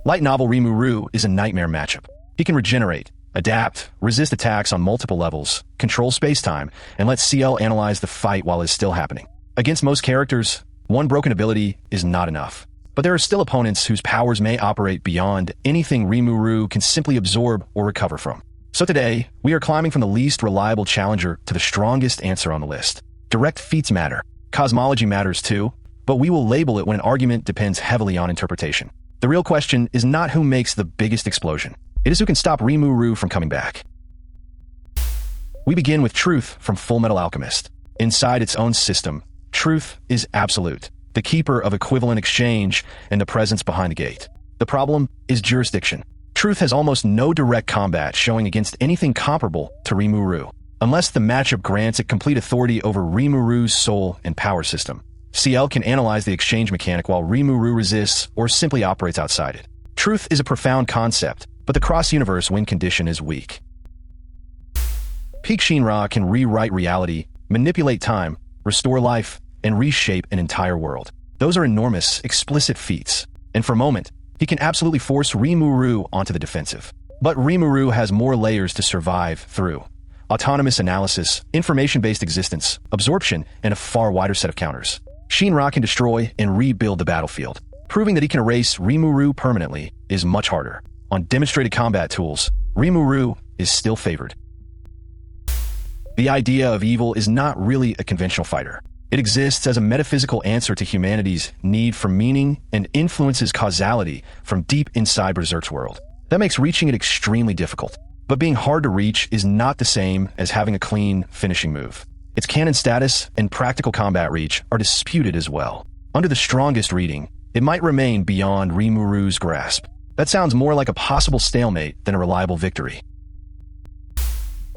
Light novel Rimuru is a nightmare matchup. He can regenerate, adapt, resist attacks on multiple levels, control space-time, and let CL analyze the fight while it's still happening. Against most characters, one broken ability is not enough. But there are still opponents whose powers may operate beyond anything Rimuru can simply absorb or recover from. So today, we are climbing from the least reliable challenger to the strongest answer on the list. Direct feats matter. Cosmology matters too, but we will label it when an argument depends heavily on interpretation. The real question is not who makes the biggest explosion. It is who can stop Rimuru from coming back. We begin with Truth from Fullmetal Alchemist. Inside its own system, Truth is absolute, the keeper of equivalent exchange and the presence behind the gate. The problem is jurisdiction. Truth has almost no direct combat showing against anything comparable to Rimuru, unless the matchup grants it complete authority over Rimuru's soul and power system. CL can analyze the exchange mechanic while Rimuru resists or simply operates outside it. Truth is a profound concept, but the cross-universe win condition is weak. Peak Shinra can rewrite reality, manipulate time, restore life, and reshape an entire world. Those are enormous, explicit feats, and for a moment, he can absolutely force Rimuru onto the defensive. But Rimuru has more layers to survive through: autonomous analysis, information-based existence, absorption, and a far wider set of counters. Shinra can destroy and rebuild the battlefield. Proving that he can erase Rimuru permanently is much harder. On demonstrated combat tools, Rimuru is still favored. The idea of evil is not really a conventional fighter. It exists as a metaphysical answer to humanity's need for meaning and influences causality from deep inside Berserk's world. That makes reaching it extremely difficult. But being hard to reach is not the same as having a clean, finishing move. Its canon status and practical combat reach are disputed as well. Under the strongest reading, it might remain beyond Rimuru's grasp. That sounds more like a possible stalemate than a reliable victory.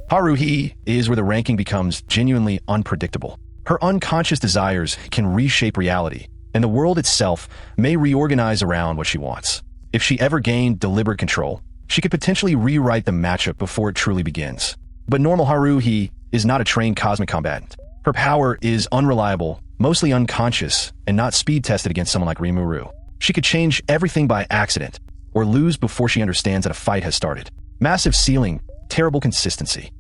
Haruhi is where the ranking becomes genuinely unpredictable. Her unconscious desires can reshape reality, and the world itself may reorganize around what she wants. If she ever gained deliberate control, she could potentially rewrite the matchup before it truly begins. But normal Haruhi is not a trained cosmic combatant. Her power is unreliable, mostly unconscious, and not speed-tested against someone like Rimuru. She could change everything by accident, or lose before she understands that a fight has started. Massive ceiling, terrible consistency.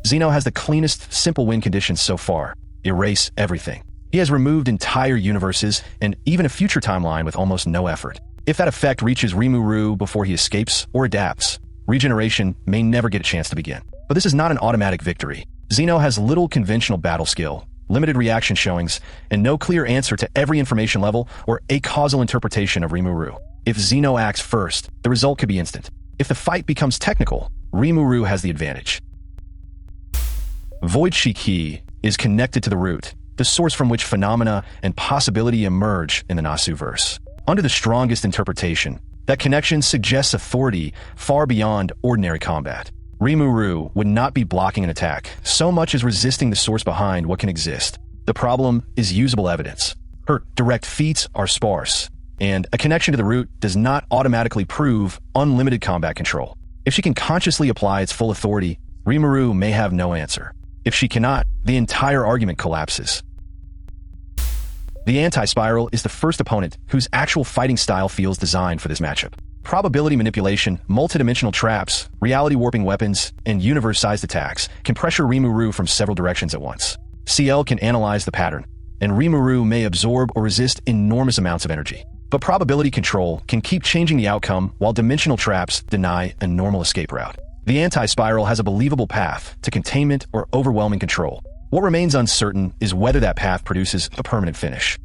Zeno has the cleanest, simple win conditions so far: erase everything. He has removed entire universes and even a future timeline with almost no effort. If that effect reaches Rimuru before he escapes or adapts, regeneration may never get a chance to begin. But this is not an automatic victory. Zeno has little conventional battle skill, limited reaction showings, and no clear answer to every information level or acausal interpretation of Rimuru. If Zeno acts first, the result could be instant. If the fight becomes technical, Rimuru has the advantage. Void Shiki is connected to the root, the source from which phenomena and possibility emerge in the Nasu-verse. Under the strongest interpretation, that connection suggests authority far beyond ordinary combat. Rimuru would not be blocking an attack so much as resisting the source behind what can exist. The problem is usable evidence. Her direct feats are sparse, and a connection to the root does not automatically prove unlimited combat control. If she can consciously apply its full authority, Rimuru may have no answer. If she cannot, the entire argument collapses. The anti-spiral is the first opponent whose actual fighting style feels designed for this matchup. Probability manipulation, multidimensional traps, reality-warping weapons, and universe-sized attacks can pressure Rimuru from several directions at once. CL can analyze the pattern, and Rimuru may absorb or resist enormous amounts of energy. But probability control can keep changing the outcome while dimensional traps deny a normal escape route. The anti-spiral has a believable path to containment or overwhelming control. What remains uncertain is whether that path produces a permanent finish.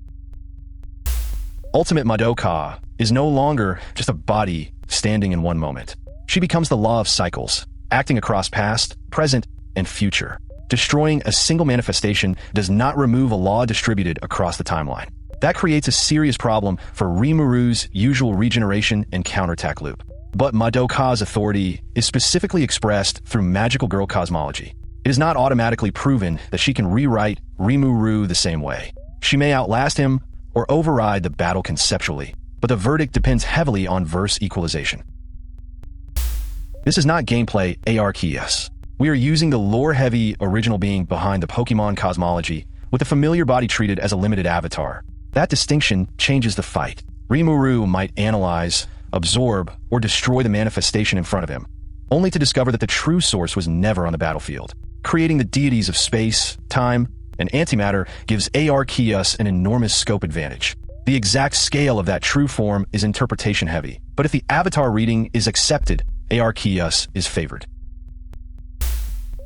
Ultimate Madoka is no longer just a body standing in one moment. She becomes the law of cycles, acting across past, present, and future. Destroying a single manifestation does not remove a law distributed across the timeline. That creates a serious problem for Rimuru's usual regeneration and counterattack loop. But Madoka's authority is specifically expressed through magical girl cosmology. It is not automatically proven that she can rewrite Rimuru the same way. She may outlast him or override the battle conceptually, but the verdict depends heavily on verse equalization. This is not gameplay Arceus. We are using the lore-heavy original being behind the Pokemon cosmology, with the familiar body treated as a limited avatar. That distinction changes the fight. Rimuru might analyze, absorb, or destroy the manifestation in front of him, only to discover that the true source was never on the battlefield. Creating the deities of space, time, and antimatter gives Arceus an enormous scope advantage. The exact scale of that true form is interpretation heavy, but if the avatar reading is accepted, Arceus is favored.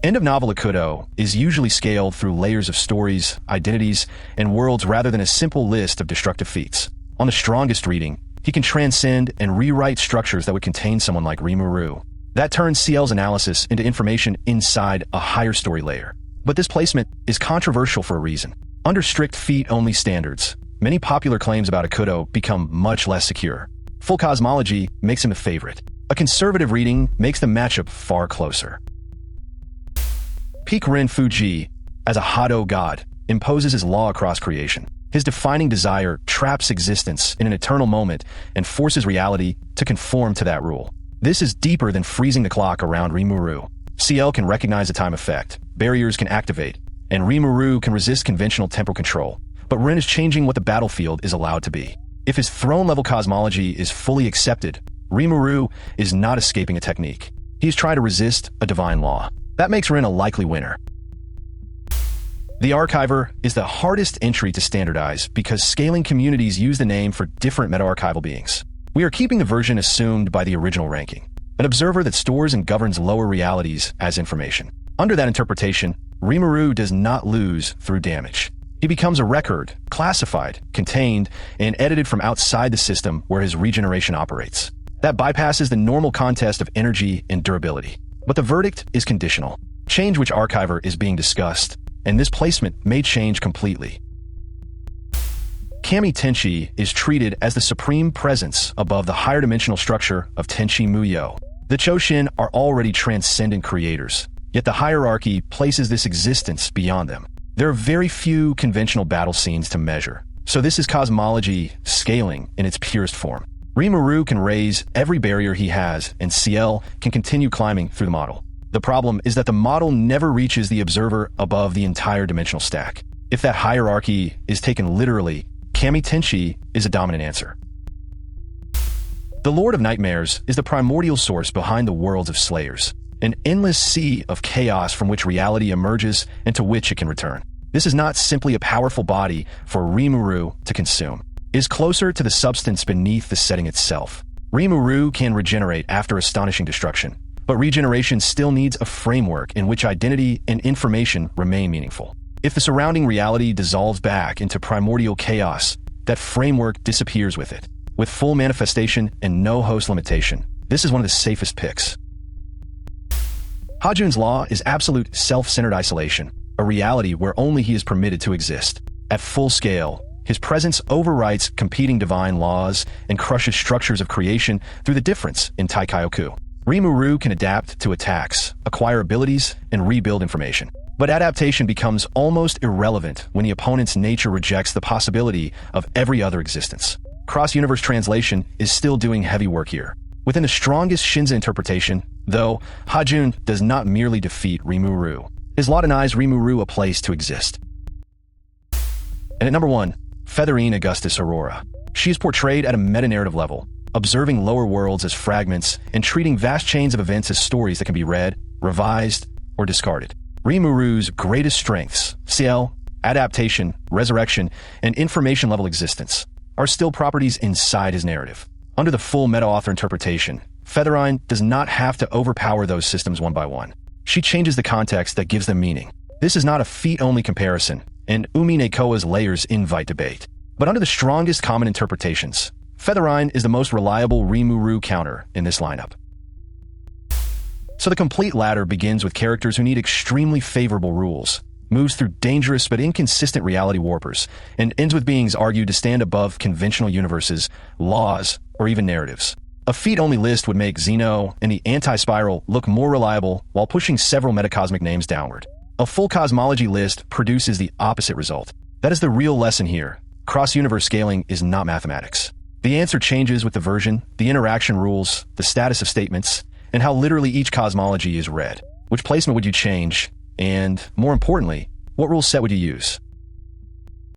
End of novel Akuto is usually scaled through layers of stories, identities, and worlds rather than a simple list of destructive feats. On the strongest reading, he can transcend and rewrite structures that would contain someone like Rimuru. That turns CL's analysis into information inside a higher story layer. But this placement is controversial for a reason. Under strict feat-only standards, many popular claims about Akuto become much less secure. Full cosmology makes him a favorite. A conservative reading makes the matchup far closer. Peak Rin Fujii, as a Hado god, imposes his law across creation. His defining desire traps existence in an eternal moment and forces reality to conform to that rule. This is deeper than freezing the clock around Rimuru. CL can recognize the time effect, barriers can activate, and Rimuru can resist conventional temporal control. But Rin is changing what the battlefield is allowed to be. If his throne-level cosmology is fully accepted, Rimuru is not escaping a technique. He's trying to resist a divine law. That makes Rin a likely winner. The Archiver is the hardest entry to standardize because scaling communities use the name for different meta-archival beings. We are keeping the version assumed by the original ranking, an observer that stores and governs lower realities as information. Under that interpretation, Rimuru does not lose through damage. He becomes a record, classified, contained, and edited from outside the system where his regeneration operates. That bypasses the normal contest of energy and durability. But the verdict is conditional. Change which Archiver is being discussed, and this placement may change completely. Kami Tenchi is treated as the supreme presence above the higher dimensional structure of Tenchi Muyo. The Choshin are already transcendent creators, yet the hierarchy places this existence beyond them. There are very few conventional battle scenes to measure, so this is cosmology scaling in its purest form. Rimuru can raise every barrier he has, and CL can continue climbing through the model. The problem is that the model never reaches the observer above the entire dimensional stack. If that hierarchy is taken literally, Kami Tenchi is a dominant answer. The Lord of Nightmares is the primordial source behind the worlds of Slayers, an endless sea of chaos from which reality emerges and to which it can return. This is not simply a powerful body for Rimuru to consume. It is closer to the substance beneath the setting itself. Rimuru can regenerate after astonishing destruction, but regeneration still needs a framework in which identity and information remain meaningful. If the surrounding reality dissolves back into primordial chaos, that framework disappears with it. With full manifestation and no host limitation, this is one of the safest picks. Hajun's law is absolute self-centered isolation, a reality where only he is permitted to exist. At full scale, his presence overwrites competing divine laws and crushes structures of creation through the difference in Taikaioku. Rimuru can adapt to attacks, acquire abilities, and rebuild information. But adaptation becomes almost irrelevant when the opponent's nature rejects the possibility of every other existence. Cross-universe translation is still doing heavy work here. Within the strongest Shinza interpretation, though, Hajun does not merely defeat Rimuru. His law denies Rimuru a place to exist. And at number 1, Featherine Augustus Aurora. She is portrayed at a meta-narrative level, observing lower worlds as fragments and treating vast chains of events as stories that can be read, revised, or discarded. Rimuru's greatest strengths, CL, adaptation, resurrection, and information-level existence, are still properties inside his narrative. Under the full meta-author interpretation, Featherine does not have to overpower those systems one by one. She changes the context that gives them meaning. This is not a feat-only comparison, and Umi Nekoa's layers invite debate. But under the strongest common interpretations, Featherine is the most reliable Rimuru counter in this lineup. So the complete ladder begins with characters who need extremely favorable rules, moves through dangerous but inconsistent reality warpers, and ends with beings argued to stand above conventional universes, laws, or even narratives. A feat-only list would make Zeno and the Anti-Spiral look more reliable while pushing several metacosmic names downward. A full cosmology list produces the opposite result. That is the real lesson here. Cross-universe scaling is not mathematics. The answer changes with the version, the interaction rules, the status of statements, and how literally each cosmology is read. Which placement would you change? And, more importantly, what rule set would you use?